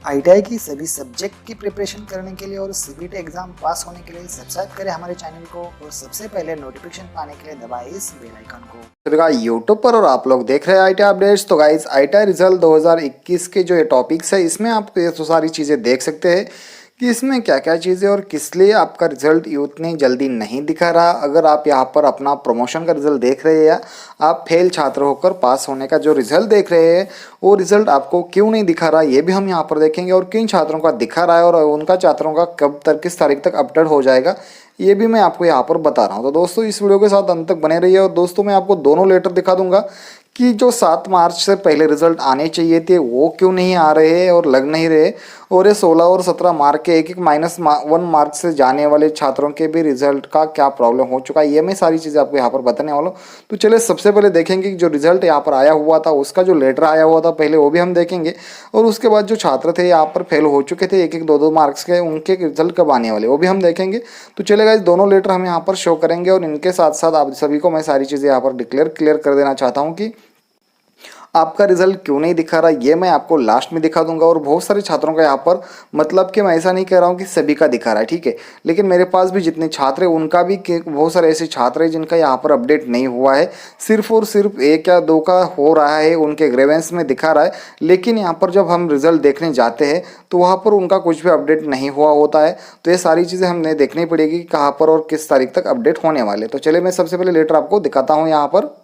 ITI की सभी subject की प्रिपरेशन करने के लिए और सीबीटी एग्जाम पास होने के लिए सब्सक्राइब करें हमारे चैनल को और सबसे पहले नोटिफिकेशन पाने के लिए दबाएं इस बेल आइकन को। तो यूट्यूब पर और आप लोग देख रहे हैं आईटीआई अपडेट्स। तो गाइस आईटीआई रिजल्ट 2021 के जो ये टॉपिक्स है इसमें आप ये तो सारी चीज़ें देख सकते हैं कि इसमें क्या क्या चीज़ें और किस लिए आपका रिजल्ट उतनी जल्दी नहीं दिखा रहा। अगर आप यहाँ पर अपना प्रमोशन का रिजल्ट देख रहे हैं या आप फेल छात्र होकर पास होने का जो रिजल्ट देख रहे हैं वो रिजल्ट आपको क्यों नहीं दिखा रहा ये भी हम यहाँ पर देखेंगे, और किन छात्रों का दिखा रहा है और उनका छात्रों का कब तक किस तारीख तक अपडेट हो जाएगा ये भी मैं आपको यहाँ पर बता रहा हूँ। तो दोस्तों इस वीडियो के साथ अंत तक बने रहिए। और दोस्तों मैं आपको दोनों लेटर दिखा दूंगा कि जो 7 मार्च से पहले रिजल्ट आने चाहिए थे वो क्यों नहीं आ रहे और लग नहीं रहे, और ये 16 और 17 मार्क के एक -1 मार्क से जाने वाले छात्रों के भी रिजल्ट का क्या प्रॉब्लम हो चुका है ये मैं सारी चीज़ें आपको यहाँ पर बताने वाला हूँ। तो चलिए सबसे पहले देखेंगे कि जो रिजल्ट यहाँ पर आया हुआ था उसका जो लेटर आया हुआ था पहले वो भी हम देखेंगे, और उसके बाद जो छात्र थे यहाँ पर फेल हो चुके थे 1-1, 2-2 मार्क्स के उनके रिजल्ट कब आने वाले वो भी हम देखेंगे। तो चलेगा इस दोनों लेटर हम यहाँ पर शो करेंगे और इनके साथ साथ आप सभी को मैं सारी चीज़ें यहाँ पर क्लियर कर देना चाहता हूँ कि आपका रिजल्ट क्यों नहीं दिखा रहा ये मैं आपको लास्ट में दिखा दूंगा। और बहुत सारे छात्रों का यहाँ पर मतलब कि मैं ऐसा नहीं कह रहा हूँ कि सभी का दिखा रहा है, ठीक है, लेकिन मेरे पास भी जितने छात्र हैं उनका भी बहुत सारे ऐसे छात्र हैं जिनका यहाँ पर अपडेट नहीं हुआ है, सिर्फ और सिर्फ 1 या 2 का हो रहा है, उनके ग्रेवेंस में दिखा रहा है, लेकिन यहाँ पर जब हम रिजल्ट देखने जाते हैं तो वहाँ पर उनका कुछ भी अपडेट नहीं हुआ होता है। तो ये सारी चीज़ें हमें देखनी पड़ेगी कहाँ पर और किस तारीख तक अपडेट होने वाले। तो चलिए मैं सबसे पहले लेटर आपको दिखाता हूँ यहाँ पर।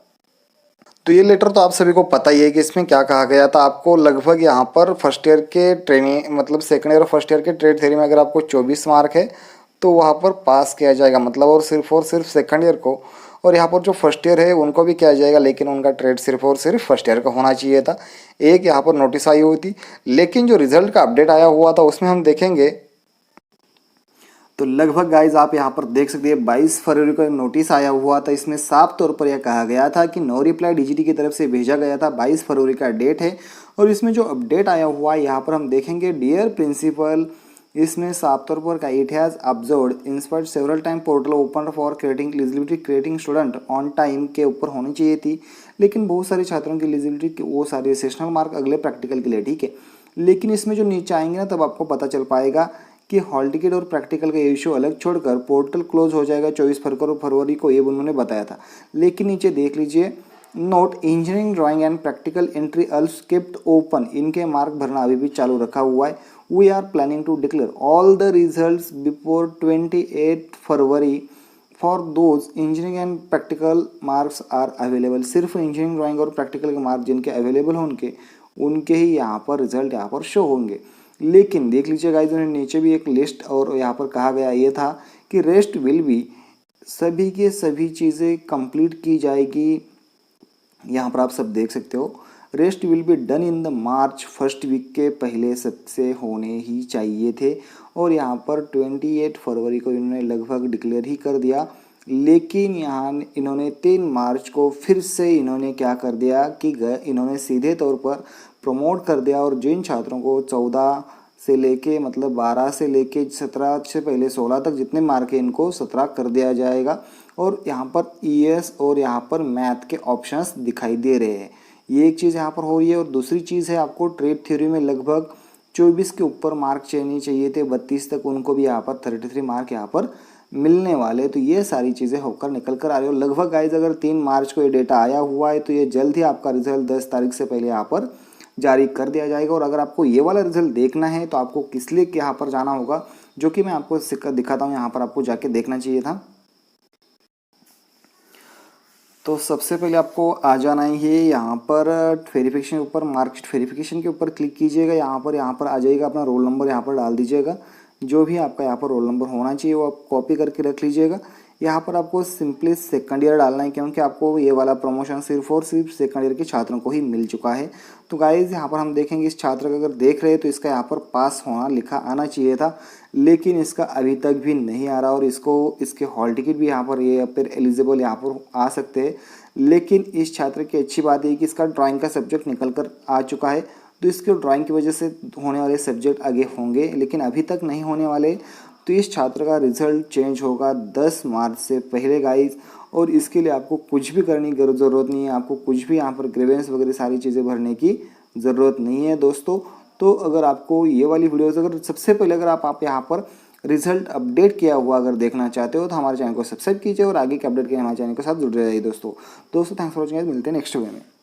तो ये लेटर तो आप सभी को पता ही है कि इसमें क्या कहा गया था। आपको लगभग यहाँ पर फर्स्ट ईयर के ट्रेनिंग मतलब सेकंड ईयर और फर्स्ट ईयर के ट्रेड थ्योरी में अगर आपको 24 मार्क है तो वहाँ पर पास किया जाएगा, मतलब और सिर्फ सेकंड ईयर को, और यहाँ पर जो फर्स्ट ईयर है उनको भी किया जाएगा, लेकिन उनका ट्रेड सिर्फ और सिर्फ फर्स्ट ईयर का होना चाहिए था। एक यहाँ पर नोटिस आई हुई थी, लेकिन जो रिजल्ट का अपडेट आया हुआ था उसमें हम देखेंगे तो लगभग गाइज आप यहाँ पर देख सकते हैं 22 फरवरी को नोटिस आया हुआ था। इसमें साफ तौर पर यह कहा गया था कि नो रिप्लाई डीजीटी की तरफ से भेजा गया था। 22 फरवरी का डेट है और इसमें जो अपडेट आया हुआ है यहाँ पर हम देखेंगे डियर प्रिंसिपल, इसमें साफ तौर पर it has observed inspired several time portal open for creating eligibility creating student on time के ऊपर होनी चाहिए थी, लेकिन बहुत सारे छात्रों की एलिजिबिलिटी वो सारे सेशनल मार्क अगले प्रैक्टिकल के लिए, ठीक है, लेकिन इसमें जो नीचे आएंगे ना तब आपको पता चल पाएगा कि हॉल टिकट और प्रैक्टिकल का इशू अलग छोड़कर पोर्टल क्लोज हो जाएगा 24 फरवरी को, ये उन्होंने बताया था। लेकिन नीचे देख लीजिए note engineering drawing and practical entry also kept open, इनके मार्क भरना अभी भी चालू रखा हुआ है। We are planning to declare all the results before 28 February for those engineering and practical marks are available. सिर्फ इंजीनियरिंग ड्राइंग और प्रैक्टिकल के मार्क जिनके अवेलेबल होंगे उनके ही यहाँ पर रिजल्ट यहाँ पर शो होंगे। लेकिन देख लीजिए गाइस उन्होंने नीचे भी एक लिस्ट और यहाँ पर कहा गया ये था कि रेस्ट विल बी, सभी के सभी चीज़ें कंप्लीट की जाएगी। यहाँ पर आप सब देख सकते हो rest will be done in the March first week के पहले सबसे होने ही चाहिए थे, और यहाँ पर 28 फरवरी को इन्होंने लगभग डिक्लेयर ही कर दिया। लेकिन यहाँ इन्होंने 3 मार्च को फिर से इन्होंने क्या कर दिया कि इन्होंने सीधे तौर पर प्रमोट कर दिया, और जिन छात्रों को 14 से लेके मतलब 12 से लेके 17 से पहले 16 तक जितने मार्क है इनको 17 कर दिया जाएगा। और यहाँ पर ईएस और यहाँ पर मैथ के ऑप्शंस दिखाई दे रहे हैं, ये एक चीज़ यहाँ पर हो रही है। और दूसरी चीज़ है आपको ट्रेड थ्योरी में लगभग 24 के ऊपर मार्क चाहिए थे, 32 तक, उनको भी यहाँ पर 33 मार्क यहाँ पर मिलने वाले। तो ये सारी चीज़ें होकर निकल कर आ रही हो। लगभग गाइज अगर 3 मार्च को ये डेटा आया हुआ है तो ये जल्द ही आपका रिजल्ट 10 तारीख से पहले यहाँ पर जारी कर दिया जाएगा। और अगर आपको ये वाला रिजल्ट देखना है तो आपको किस लिए यहाँ पर जाना होगा, जो कि मैं आपको दिखाता हूँ, यहाँ पर आपको जाके देखना चाहिए था। तो सबसे पहले आपको आ जाना ही है यहाँ पर वेरिफिकेशन के ऊपर, मार्कशीट वेरिफिकेशन के ऊपर क्लिक कीजिएगा। यहाँ पर आ जाएगा अपना रोल नंबर, यहाँ पर डाल दीजिएगा, जो भी आपका यहाँ पर रोल नंबर होना चाहिए वो आप कॉपी करके रख लीजिएगा। यहाँ पर आपको सिंपली सेकंड ईयर डालना है, क्योंकि आपको ये वाला प्रमोशन सिर्फ और सिर्फ सेकंड ईयर के छात्रों को ही मिल चुका है। तो गाइज यहाँ पर हम देखेंगे इस छात्र का अगर देख रहे हैं तो इसका यहाँ पर पास होना लिखा आना चाहिए था, लेकिन इसका अभी तक भी नहीं आ रहा। और इसके हॉल टिकट भी यहाँ पर ये फिर एलिजिबल यहाँ पर आ सकते हैं। लेकिन इस छात्र की अच्छी बात है कि इसका ड्राइंग का सब्जेक्ट निकल कर आ चुका है, तो इसके ड्राइंग की वजह से होने वाले सब्जेक्ट आगे होंगे, लेकिन अभी तक नहीं होने वाले। तो इस छात्र का रिजल्ट चेंज होगा 10 मार्च से पहले गाइज, और इसके लिए आपको कुछ भी करने की ज़रूरत नहीं है, आपको कुछ भी यहाँ पर ग्रेवेंस वगैरह सारी चीज़ें भरने की ज़रूरत नहीं है दोस्तों। तो अगर आपको ये वाली वीडियोस अगर सबसे पहले अगर आप यहाँ पर रिजल्ट अपडेट किया हुआ अगर देखना चाहते हो तो हमारे चैनल को सब्सक्राइब कीजिए और आगे के अपडेट के लिए हमारे चैनल के साथ जुड़ रहिए दोस्तों। थैंक्स फॉर वॉचिंग, मिलते हैं नेक्स्ट वीडियो में।